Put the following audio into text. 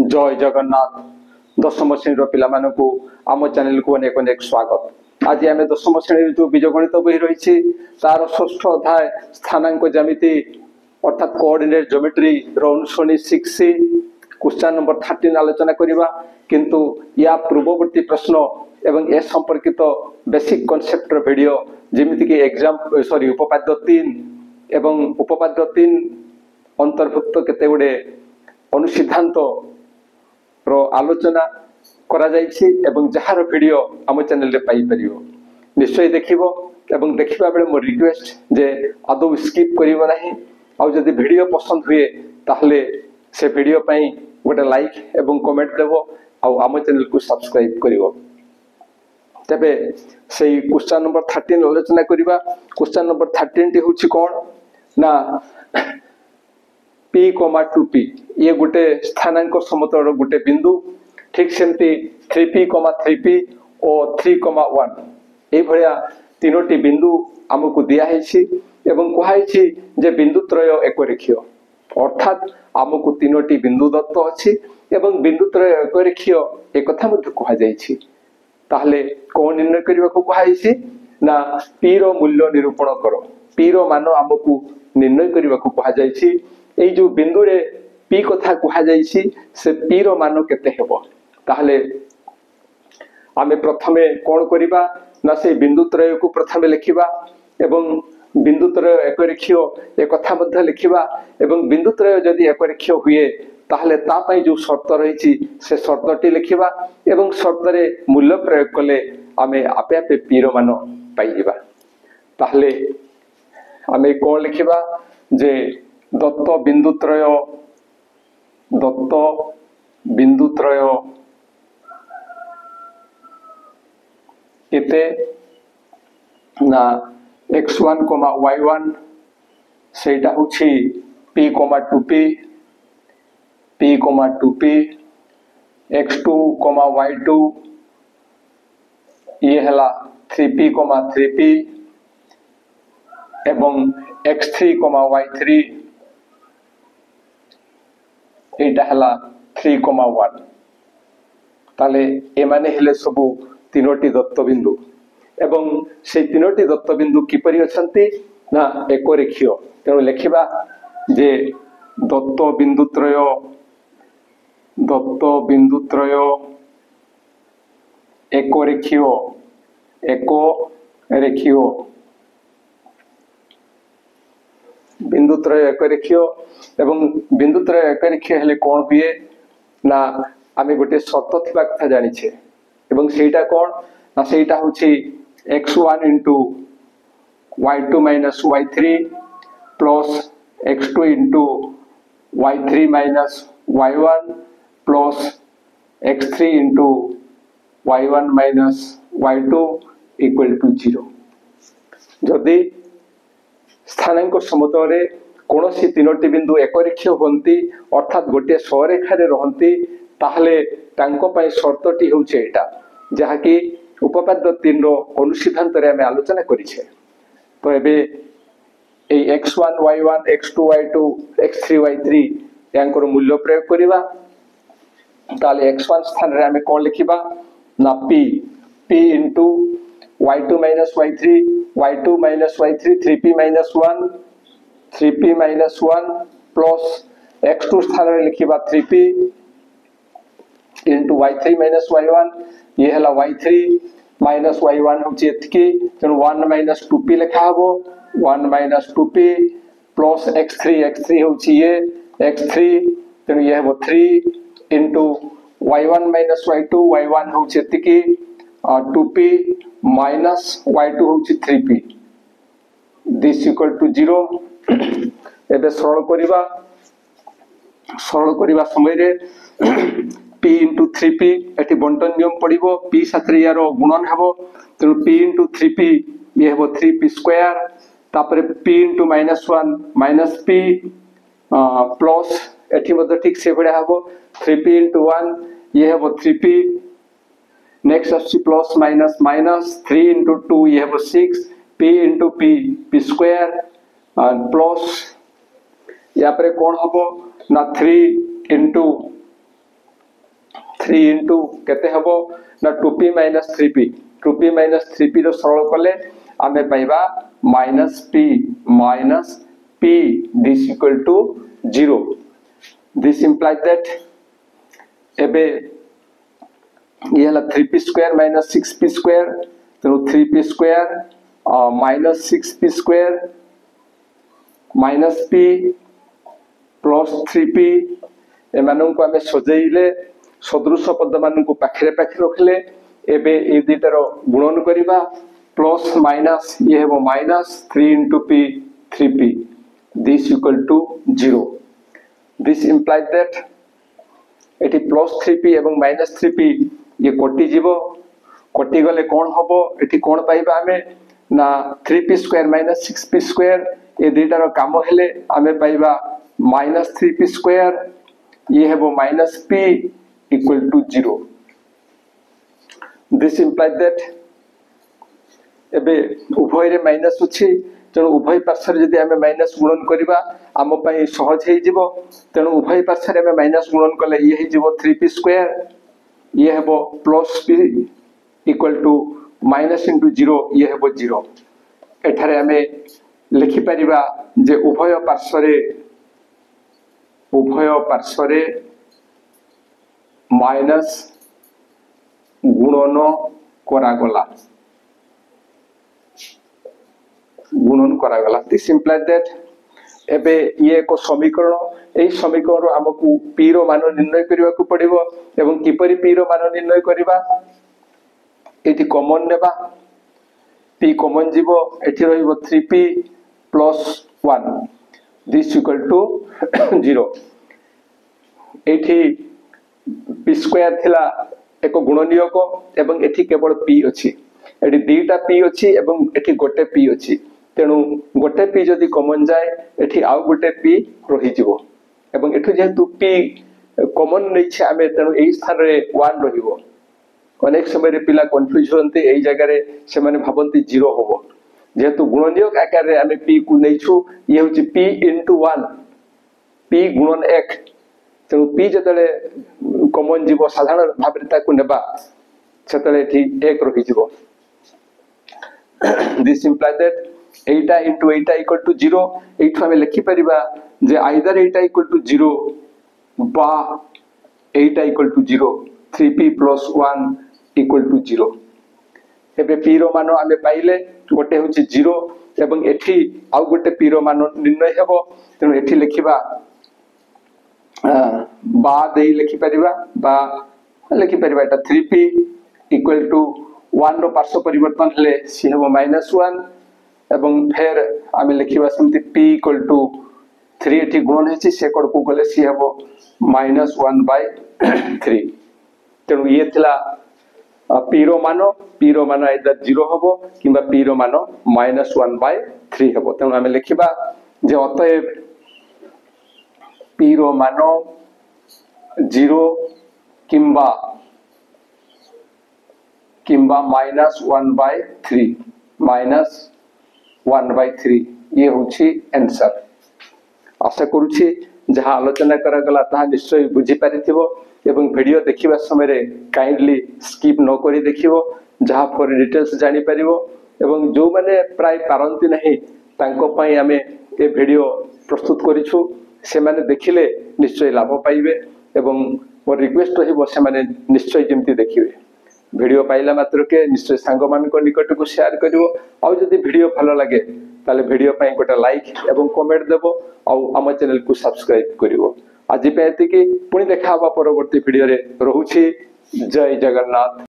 जय जगन्नाथ। दशम श्रेणी पिला मानकु आम चैनल को अनेक अनेक स्वागत। आज आम दशम श्रेणी जो बीजगणित बही रही तार षष्ठ अध्याय स्थानांक ज्यामिति अर्थात कोऑर्डिनेट ज्योमेट्री अनुश्रेणी 6C क्वेश्चन नंबर 13 आलोचना करवा। किंतु या पूर्ववर्ती प्रश्न एवं ए संपर्कित बेसिक कॉन्सेप्ट वीडियो जेमिति कि एग्जाम उपपाद्य 3 एवं उपपाद्य 3 अंतर्भुक्त केते गुडे अनुसिद्धांत रो आलोचना करा जायछि एवं जहार वीडियो आम चैनल रे पाई परियो। निश्चय देखिबो एवं देखिबा बेले मोर रिक्वेस्ट जे आदौ स्किप करिवो नाही। आ जदि वीडियो पसंद हुए ताहले से वीडियो पई गोटे लाइक एवं कमेंट देबो आ आम चैनल को सब्सक्राइब करिवो। तबे सेही क्वेश्चन नंबर 13 आलोचना करिबा। क्वेश्चन नंबर 13 टी होछि कोन ना P, 2P ये गोटे स्थानांक समतल गोटे बिंदु ठीक सेमती 3P, 3P और 3, 1 ए भलिया तीनोटी बिंदु हमकु दिया हैछि एवं कहैछि जे बिंदु त्रय एकरेखीय अर्थात हमकु तीनोटी बिंदु दत्त अछि एवं बिंदु त्रय एकरेखीय एक कथा मध्ये कहा जायछि। ताहले कोन निर्णय करबा को कहैछि ना P रो मूल्य निरूपण करो। P रो मान हमकु निर्णय करबा को कहा जायछि। ए जो बिंदु रे P कथा कहा जायछि से P रो मान केते हेबो। ताहले आमे प्रथमे कोन करिबा ना से बिंदु त्रय को प्रथमे लिखिबा एवं बिंदु त्रय एकरेखीय ए कथा मध्ये लिखिबा एवं बिंदु त्रय जदि एकरेखीय हुए ताहले ता पई जो शर्त रहिछि से शर्तटी लिखिबा एवं शर्त रे मूल्य प्रयोग कले आमे आपे आपे P रो मान पाई जिबा। ताहले आमे कोन लिखिबा जे दत्त बिंदु त्रय केते ना x1, y1 सेटा होछि P, 2P x2, y2 ये हला 3P, 3P एवं x3, y3 एटा हला 3, 1 ताले ए माने हेले सबु तीनोटी दत्त बिंदु एवं से तीनोटी दत्त बिंदु किपरि अछंती ना एकरेखीय। तेणु लिखिबा जे दत्त बिंदु त्रय एकरेखीय बिंदु त्रय एकरेखीय एवं बिंदु त्रय एकरेखीय हेले कोन हुए ना आमे गोटे शर्त थिबा कथा जानि छे एवं सेटा कोन ना सेटा होछि x1 into y2 minus y3 plus x2 into y3 minus y1 plus x3 into y1 minus y2 equal to 0। जदि स्थानांक समतल रे कोनोसी तीनोटी बिंदु एकरेखीय होंती अर्थात गोटे सरेखा रे रहंती ताहले तांको पई शर्तटी होउछे एटा जहा कि उपपाद्य 3 रो अनुसिद्धांत रे हम आलोचना करि छे। तो एबे ए x1 y1 x2 y2 x3 y3 यांकर मूल्य प्रयोग करिबा। ताले x1 स्थान रे हम कोन लिखिबा ना p into y2 minus y3 y2 minus y3 3p minus 1 plus x2 स्थान रे लिखिबा 3p into y3 minus y1 ये हला y3 minus y1 होची एतकी तेनु 1 minus 2p लिखा हबो 1 minus 2p plus x3 होची ये x3 तेनु ये हबो 3 into y1 minus y2 y1 होची एतकी 2p minus y2 होची 3p this equal to 0। एबे सरल करिबा समय रे p into 3p एठी बंटन नियम पड़िबो p साथरे यारो गुणन हेबो तेनु p into 3p ये हेबो 3p स्क्वायर तापरे p into -1 minus p plus एठी मते ठीक से बडा हेबो 3p into 1 ये हेबो 3p नेक्स्ट अछि प्लस माइनस 3 into 2 ये हेबो 6 p into p square plus या परे कोन हबो ना 3 into 3 इंटू केते हबो ना 2p minus 3p 2p minus 3p रो सरल कले आमे पाइबा minus p this equal to 0 this implies that एबे ये हला 3p square minus 6p square तो 3p square minus 6p square minus p plus 3p एमानन को आमे सजेइले सदृश पद मान को पाखरे पाखरे रखले एबे ए दुटार गुणन करिबा प्लस माइनस ये हेबो minus 3 into p 3p this equal to 0 this implies that eighty plus 3p एवं माइनस 3p ये कोटी जीवो कोटी गले कोन हबो एटी कोन पाइबा आमे ना 3p square minus 6p square ए दुटार काम हेले आमे पाइबा माइनस 3p स्क्वायर ये हेबो minus p equal to 0 this implies that एबे उभय रे माइनस अछि तेणु उभय पार्श्व रे यदि आमे माइनस गुणन करिबा आम पई सहज हे जिवो तेणु उभय पार्श्व रे आमे माइनस गुणन कले ये हे जिवो 3p स्क्वायर ये हेबो plus p equal to minus into 0 ये हेबो 0 एठारे आमे लिखि परिबा जे उभय पार्श्व रे माइनस गुणन करागला दिस इंप्लाइज दैट एबे ये एक समीकरण ए समीकरण हमकु p रो मान निर्णय करिवा को पड़िबो एवं किपरि p रो मान निर्णय करिबा एटी कॉमन नेबा p कॉमन जीवो एठी रहिबो 3p plus 1 this equal to 0 एठी p स्क्वायर थिला एक गुणनीयक एवं एठी केवल p अछि एठी दुईटा p अछि एवं एठी गोटे p अछि तेणु गोटे p जदि कॉमन जाए एठी आउ गोटे p रहि जिवो एवं एठु जेतु p कॉमन नै छै आमे तेणु एई स्थान रे 1 रहिबो अनेक समय रे पिला कंफ्यूज होंते एई जगह रे से माने भाबंती 0 होबो जेतु गुणनीयक आकार रे आमे p को नै छु ये होछि p into 1 p गुणन 1 तेणु p जतले कॉमन जीवो साधारण भाबरे ताकू नेबा सेतले एठी 1 रहि जिवो this implies that 8 into 8 equal to 0 एठु हमें लिखि परिबा जे आइदर 8 equal to 0 बा 8 equal to 0 3p plus 1 equal to 0 एबे p रो मान हमें पाइले गोटे होछि 0 एवं एठी आउ गोटे p रो मान निर्णय हेबो तेनु एठी लिखिबा बा देई लिखि परिबा बा लिखि परिबा एटा 3p equal to 1 रो पार्श्व परिवर्तन हले सी हेबो -1 एवं फिर आमे लिखिबा समिति p equal to 3 एठी गुणन हेछि से कोड को गले सी हेबो -1/3 तेनु ये थिला p रो मान आइदर 0 हबो किबा p रो मान -1/3 हबो तेनु आमे लिखिबा जे अतएव p रो मान 0 किबा -1/3 ये होछि आंसर आशा करूछि जहा आलोचना करा गला ता निश्चय बुझी पारिथिबो एवं वीडियो देखिबा समय रे काइंडली स्किप न करी देखिबो जहा फॉर डिटेल्स जानि परिबो एवं जो माने प्राय पारंती नहीं तांको पई हमें ए वीडियो प्रस्तुत करिछु से माने देखिले निश्चय लाभ पाइबे एवं मोर रिक्वेस्ट रहिबो से माने निश्चय जेमति देखिबे वीडियो पाइला मात्र के निश्चय सांग मान को निकट को शेयर करिवो आ जदि वीडियो भलो लागे ताले वीडियो पई गोटा लाइक एवं कमेंट देबो आ हम चैनल को सब्सक्राइब करिवो आज पे एति कि पुनी देखाबा परवर्ती वीडियो रे रहूछि जय जगन्नाथ।